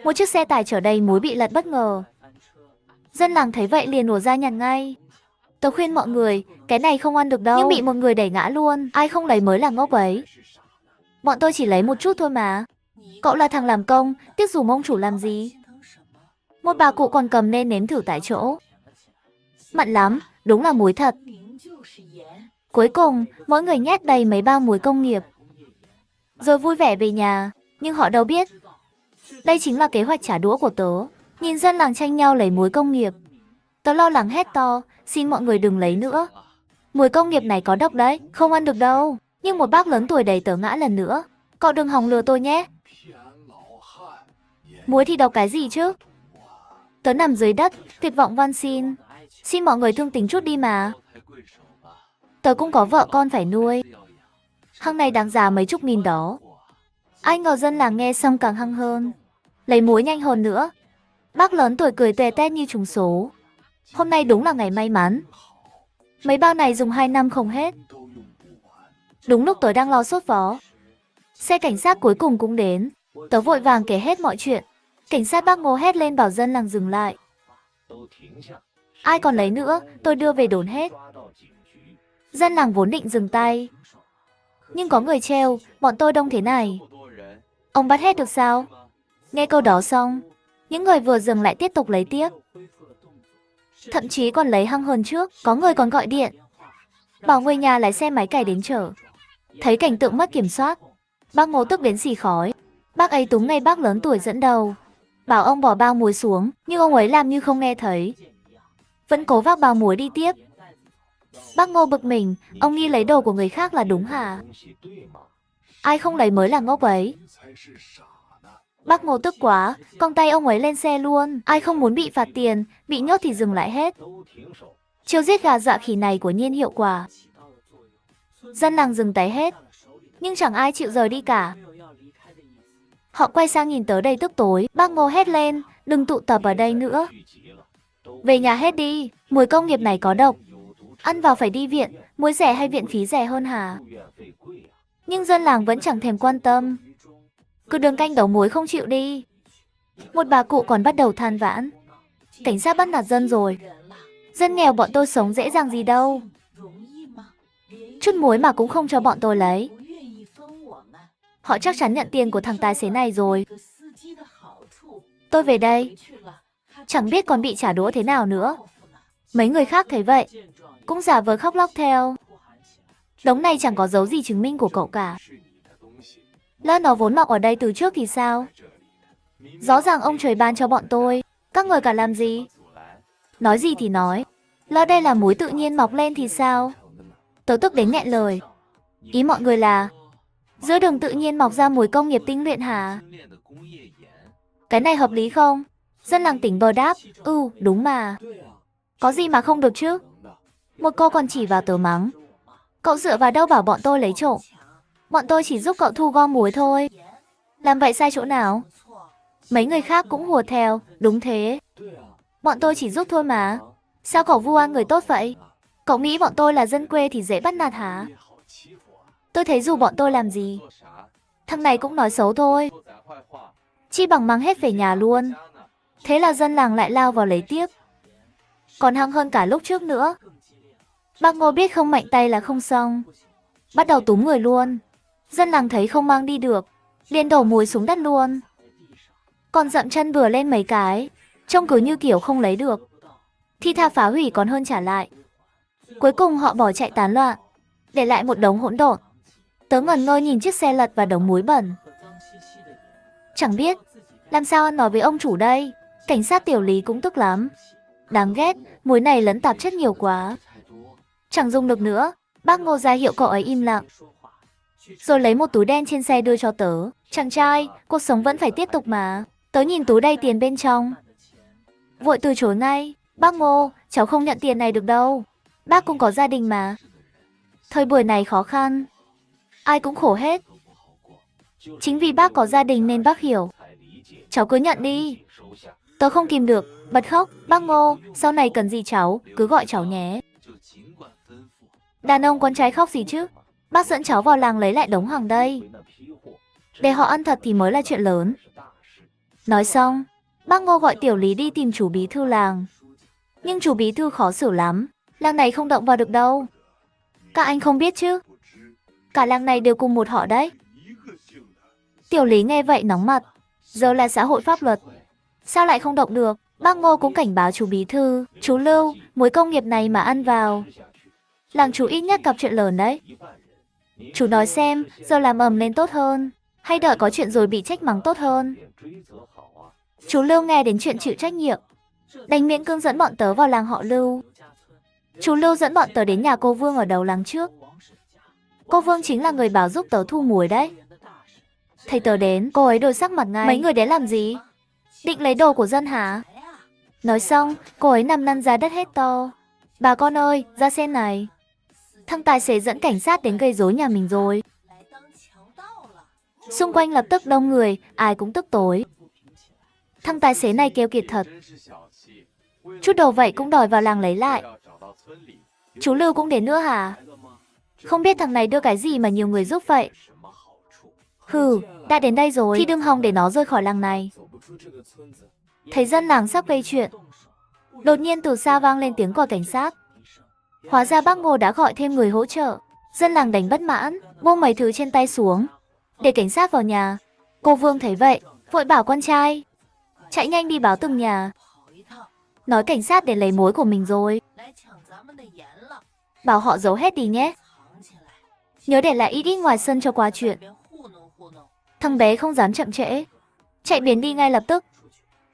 Một chiếc xe tải chở đầy muối bị lật bất ngờ. Dân làng thấy vậy liền nổ ra nhặt ngay. Tớ khuyên mọi người, cái này không ăn được đâu. Nhưng bị một người đẩy ngã luôn, ai không lấy mới là ngốc ấy. Bọn tôi chỉ lấy một chút thôi mà. Cậu là thằng làm công, tiếc dùng ông chủ làm gì? Một bà cụ còn cầm nên nếm thử tại chỗ. Mặn lắm, đúng là muối thật. Cuối cùng, mỗi người nhét đầy mấy bao muối công nghiệp. Rồi vui vẻ về nhà, nhưng họ đâu biết. Đây chính là kế hoạch trả đũa của tớ. Nhìn dân làng tranh nhau lấy muối công nghiệp. Tớ lo lắng hét to, xin mọi người đừng lấy nữa. Muối công nghiệp này có độc đấy, không ăn được đâu. Nhưng một bác lớn tuổi đẩy tớ ngã lần nữa. Cậu đừng hòng lừa tôi nhé. Muối thì độc cái gì chứ? Tớ nằm dưới đất, tuyệt vọng van xin. Xin mọi người thương tình chút đi mà. Tớ cũng có vợ con phải nuôi. Hăng này đáng giá mấy chục nghìn đó. Ai ngờ dân làng nghe xong càng hăng hơn. Lấy muối nhanh hơn nữa. Bác lớn tuổi cười tè tét như trúng số. Hôm nay đúng là ngày may mắn. Mấy bao này dùng 2 năm không hết. Đúng lúc tớ đang lo sốt vó. Xe cảnh sát cuối cùng cũng đến. Tớ vội vàng kể hết mọi chuyện. Cảnh sát bác Ngô hét lên bảo dân làng dừng lại. Ai còn lấy nữa, tôi đưa về đồn hết. Dân làng vốn định dừng tay. Nhưng có người treo, bọn tôi đông thế này. Ông bắt hết được sao? Nghe câu đó xong, những người vừa dừng lại tiếp tục lấy tiếp. Thậm chí còn lấy hăng hơn trước, có người còn gọi điện. Bảo người nhà lái xe máy cày đến chở. Thấy cảnh tượng mất kiểm soát, bác Ngô tức đến xì khói. Bác ấy túm ngay bác lớn tuổi dẫn đầu. Bảo ông bỏ bao muối xuống, nhưng ông ấy làm như không nghe thấy. Vẫn cố vác bao muối đi tiếp. Bác Ngô bực mình, ông nghi lấy đồ của người khác là đúng hả? Ai không lấy mới là ngốc ấy. Bác Ngô tức quá, cong tay ông ấy lên xe luôn. Ai không muốn bị phạt tiền, bị nhốt thì dừng lại hết. Chiêu giết gà dọa khỉ này của nhiên hiệu quả. Dân làng dừng tay hết, nhưng chẳng ai chịu rời đi cả. Họ quay sang nhìn tớ đầy tức tối. Bác Ngô hét lên, đừng tụ tập ở đây nữa. Về nhà hết đi, muối công nghiệp này có độc. Ăn vào phải đi viện, muối rẻ hay viện phí rẻ hơn hả? Nhưng dân làng vẫn chẳng thèm quan tâm. Cứ đường canh đấu muối không chịu đi. Một bà cụ còn bắt đầu than vãn. Cảnh sát bắt nạt dân rồi. Dân nghèo bọn tôi sống dễ dàng gì đâu. Chút muối mà cũng không cho bọn tôi lấy. Họ chắc chắn nhận tiền của thằng tài xế này rồi. Tôi về đây. Chẳng biết còn bị trả đũa thế nào nữa. Mấy người khác thấy vậy, cũng giả vờ khóc lóc theo. Đống này chẳng có dấu gì chứng minh của cậu cả. Lỡ nó vốn mọc ở đây từ trước thì sao? Rõ ràng ông trời ban cho bọn tôi. Các người cả làm gì? Nói gì thì nói. Lỡ đây là muối tự nhiên mọc lên thì sao? Tớ tức đến nghẹn lời. Ý mọi người là giữa đường tự nhiên mọc ra muối công nghiệp tinh luyện hả? Cái này hợp lý không? Dân làng tỉnh bờ đáp. Đúng mà. Có gì mà không được chứ? Một cô còn chỉ vào tớ mắng. Cậu dựa vào đâu bảo bọn tôi lấy trộm? Bọn tôi chỉ giúp cậu thu gom muối thôi. Làm vậy sai chỗ nào? Mấy người khác cũng hùa theo. Đúng thế. Bọn tôi chỉ giúp thôi mà. Sao cậu vu oan người tốt vậy? Cậu nghĩ bọn tôi là dân quê thì dễ bắt nạt hả? Tôi thấy dù bọn tôi làm gì, thằng này cũng nói xấu thôi. Chi bằng mang hết về nhà luôn. Thế là dân làng lại lao vào lấy tiếp. Còn hăng hơn cả lúc trước nữa. Bác Ngô biết không mạnh tay là không xong. Bắt đầu túm người luôn. Dân làng thấy không mang đi được, liền đổ muối xuống đất luôn. Còn dậm chân bừa lên mấy cái, trông cứ như kiểu không lấy được. Thi tha phá hủy còn hơn trả lại. Cuối cùng họ bỏ chạy tán loạn, để lại một đống hỗn độn. Tớ ngẩn ngơ nhìn chiếc xe lật và đống muối bẩn. Chẳng biết làm sao ăn nói với ông chủ đây. Cảnh sát tiểu lý cũng tức lắm. Đáng ghét, muối này lẫn tạp chất nhiều quá. Chẳng dùng được nữa. Bác Ngô ra hiệu cậu ấy im lặng, rồi lấy một túi đen trên xe đưa cho tớ. Chàng trai, cuộc sống vẫn phải tiếp tục mà. Tớ nhìn túi đầy tiền bên trong, vội từ chối ngay. Bác Ngô, cháu không nhận tiền này được đâu. Bác cũng có gia đình mà. Thời buổi này khó khăn, ai cũng khổ hết. Chính vì bác có gia đình nên bác hiểu. Cháu cứ nhận đi. Tớ không kìm được, bật khóc. Bác Ngô, sau này cần gì cháu, cứ gọi cháu nhé. Đàn ông con trai khóc gì chứ? Bác dẫn cháu vào làng lấy lại đống hàng đây. Để họ ăn thật thì mới là chuyện lớn. Nói xong, bác Ngô gọi Tiểu Lý đi tìm chủ bí thư làng. Nhưng chủ bí thư khó xử lắm, làng này không động vào được đâu. Các anh không biết chứ, cả làng này đều cùng một họ đấy. Tiểu Lý nghe vậy nóng mặt, giờ là xã hội pháp luật, sao lại không động được? Bác Ngô cũng cảnh báo chú bí thư, chú Lưu, mối công nghiệp này mà ăn vào, làng chú ít nhất gặp chuyện lớn đấy. Chú nói xem, giờ làm ầm lên tốt hơn, hay đợi có chuyện rồi bị trách mắng tốt hơn? Chú Lưu nghe đến chuyện chịu trách nhiệm, đành miễn cưỡng dẫn bọn tớ vào làng họ Lưu. Chú Lưu dẫn bọn tớ đến nhà cô Vương ở đầu làng trước. Cô Vương chính là người bảo giúp tớ thu muối đấy. Thấy tớ đến, cô ấy đổi sắc mặt ngay. Mấy người đến làm gì? Định lấy đồ của dân hả? Nói xong, cô ấy nằm lăn ra đất hét to. Bà con ơi, ra xem này. Thằng tài xế dẫn cảnh sát đến gây rối nhà mình rồi. Xung quanh lập tức đông người, ai cũng tức tối. Thằng tài xế này keo kiệt thật. Chút đồ vậy cũng đòi vào làng lấy lại. Chú Lưu cũng đến nữa hả? Không biết thằng này đưa cái gì mà nhiều người giúp vậy. Hừ, đã đến đây rồi thì đừng hòng để nó rời khỏi làng này. Thấy dân làng sắp gây chuyện, đột nhiên từ xa vang lên tiếng còi cảnh sát. Hóa ra bác Ngô đã gọi thêm người hỗ trợ. Dân làng đánh bất mãn, buông mấy thứ trên tay xuống, để cảnh sát vào nhà. Cô Vương thấy vậy, vội bảo con trai chạy nhanh đi báo từng nhà, nói cảnh sát để lấy muối của mình rồi. Bảo họ giấu hết đi nhé. Nhớ để lại ít ít ngoài sân cho qua chuyện. Thằng bé không dám chậm trễ, chạy biến đi ngay lập tức.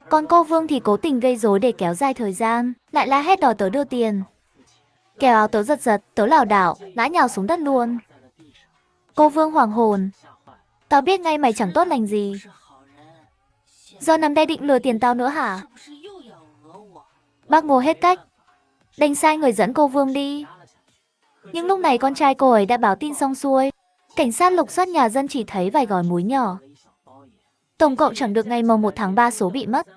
Còn cô Vương thì cố tình gây rối để kéo dài thời gian, lại la hét đòi tớ đưa tiền. Kéo áo tớ giật giật, tớ lảo đảo, ngã nhào xuống đất luôn. Cô Vương hoảng hồn. Tao biết ngay mày chẳng tốt lành gì. Giờ nằm đây định lừa tiền tao nữa hả? Bác Ngô hết cách, đành sai người dẫn cô Vương đi. Nhưng lúc này con trai cô ấy đã báo tin xong xuôi. Cảnh sát lục soát nhà dân chỉ thấy vài gói muối nhỏ. Tổng cộng chẳng được ngày mồng 1 tháng 3 số bị mất.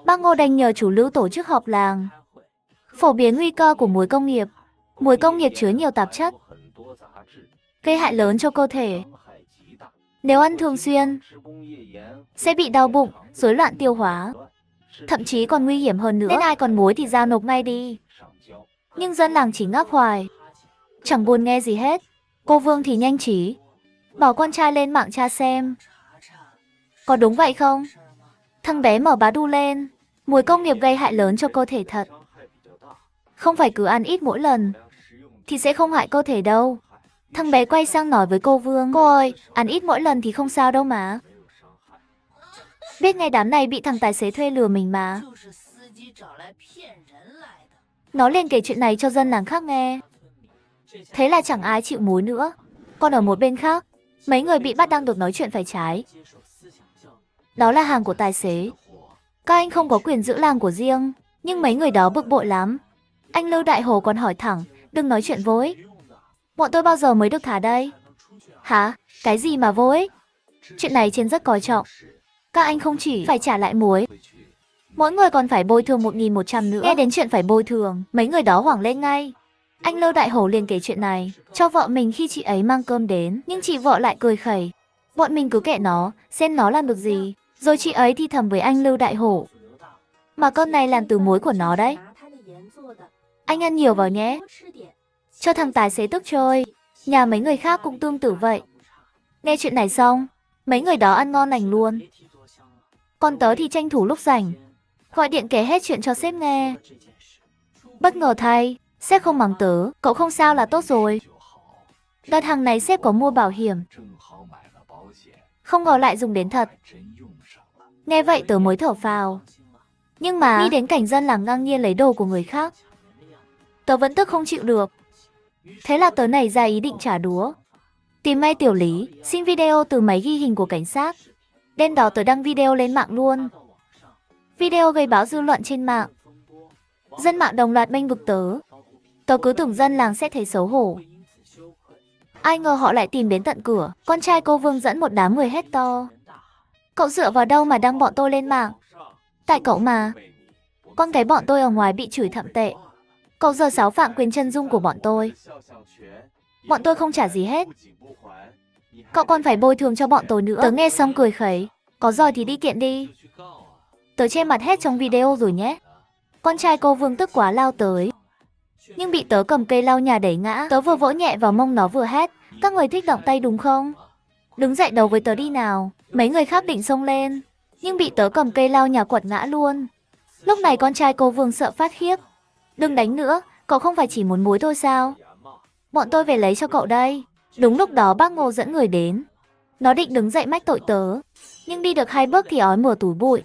Bác Ngô đành nhờ chủ Lưu tổ chức họp làng, phổ biến nguy cơ của muối công nghiệp. Muối công nghiệp chứa nhiều tạp chất, gây hại lớn cho cơ thể. Nếu ăn thường xuyên, sẽ bị đau bụng, rối loạn tiêu hóa, thậm chí còn nguy hiểm hơn nữa. Nên ai còn muối thì giao nộp ngay đi. Nhưng dân làng chỉ ngáp hoài, chẳng buồn nghe gì hết. Cô Vương thì nhanh trí, bảo con trai lên mạng tra xem có đúng vậy không. Thằng bé mở bá đu lên, muối công nghiệp gây hại lớn cho cơ thể thật. Không phải cứ ăn ít mỗi lần thì sẽ không hại cơ thể đâu. Thằng bé quay sang nói với cô Vương, cô ơi, ăn ít mỗi lần thì không sao đâu mà. Biết ngay đám này bị thằng tài xế thuê lừa mình mà. Nó liền kể chuyện này cho dân làng khác nghe. Thế là chẳng ai chịu muối nữa. Còn ở một bên khác, mấy người bị bắt đang được nói chuyện phải trái. Đó là hàng của tài xế. Các anh không có quyền giữ làng của riêng. Nhưng mấy người đó bực bội lắm. Anh Lưu Đại Hồ còn hỏi thẳng, đừng nói chuyện vô ích. Bọn tôi bao giờ mới được thả đây? Hả? Cái gì mà vô ích? Chuyện này trên rất coi trọng. Các anh không chỉ phải trả lại muối, mỗi người còn phải bồi thường 1.100 nữa. Nghe đến chuyện phải bồi thường, mấy người đó hoảng lên ngay. Anh Lưu Đại Hổ liền kể chuyện này cho vợ mình khi chị ấy mang cơm đến, nhưng chị vợ lại cười khẩy. Bọn mình cứ kệ nó, xem nó làm được gì. Rồi chị ấy thì thầm với anh Lưu Đại Hổ, mà cơm này làm từ muối của nó đấy. Anh ăn nhiều vào nhé. Cho thằng tài xế tức chơi. Nhà mấy người khác cũng tương tự vậy. Nghe chuyện này xong, mấy người đó ăn ngon lành luôn. Còn tớ thì tranh thủ lúc rảnh, gọi điện kể hết chuyện cho sếp nghe. Bất ngờ thay, sếp không mắng tớ, cậu không sao là tốt rồi. Đợt hàng này sếp có mua bảo hiểm, không ngờ lại dùng đến thật. Nghe vậy tớ mới thở phào. Nhưng mà nghĩ đến cảnh dân làng ngang nhiên lấy đồ của người khác, tớ vẫn tức không chịu được. Thế là tớ nảy ra ý định trả đũa. Tìm ngay Tiểu Lý, xin video từ máy ghi hình của cảnh sát. Đêm đó tớ đăng video lên mạng luôn. Video gây báo dư luận trên mạng. Dân mạng đồng loạt bênh vực tớ. Tớ cứ tưởng dân làng sẽ thấy xấu hổ. Ai ngờ họ lại tìm đến tận cửa. Con trai cô Vương dẫn một đám người hét to. Cậu dựa vào đâu mà đăng bọn tôi lên mạng? Tại cậu mà. Con cái bọn tôi ở ngoài bị chửi thậm tệ. Cậu giờ xáo phạm quyền chân dung của bọn tôi. Bọn tôi không trả gì hết. Cậu còn phải bồi thường cho bọn tôi nữa. Tớ nghe xong cười khẩy. Có giỏi thì đi kiện đi. Tớ che mặt hết trong video rồi nhé. Con trai cô Vương tức quá lao tới, nhưng bị tớ cầm cây lau nhà đẩy ngã. Tớ vừa vỗ nhẹ vào mông nó vừa hét, các người thích động tay đúng không? Đứng dậy đấu với tớ đi nào. Mấy người khác định xông lên, nhưng bị tớ cầm cây lau nhà quật ngã luôn. Lúc này con trai cô Vương sợ phát khiếp. Đừng đánh nữa, cậu không phải chỉ muốn muối thôi sao? Bọn tôi về lấy cho cậu đây. Đúng lúc đó bác Ngô dẫn người đến. Nó định đứng dậy mách tội tớ, nhưng đi được 2 bước thì ói mửa túi bụi.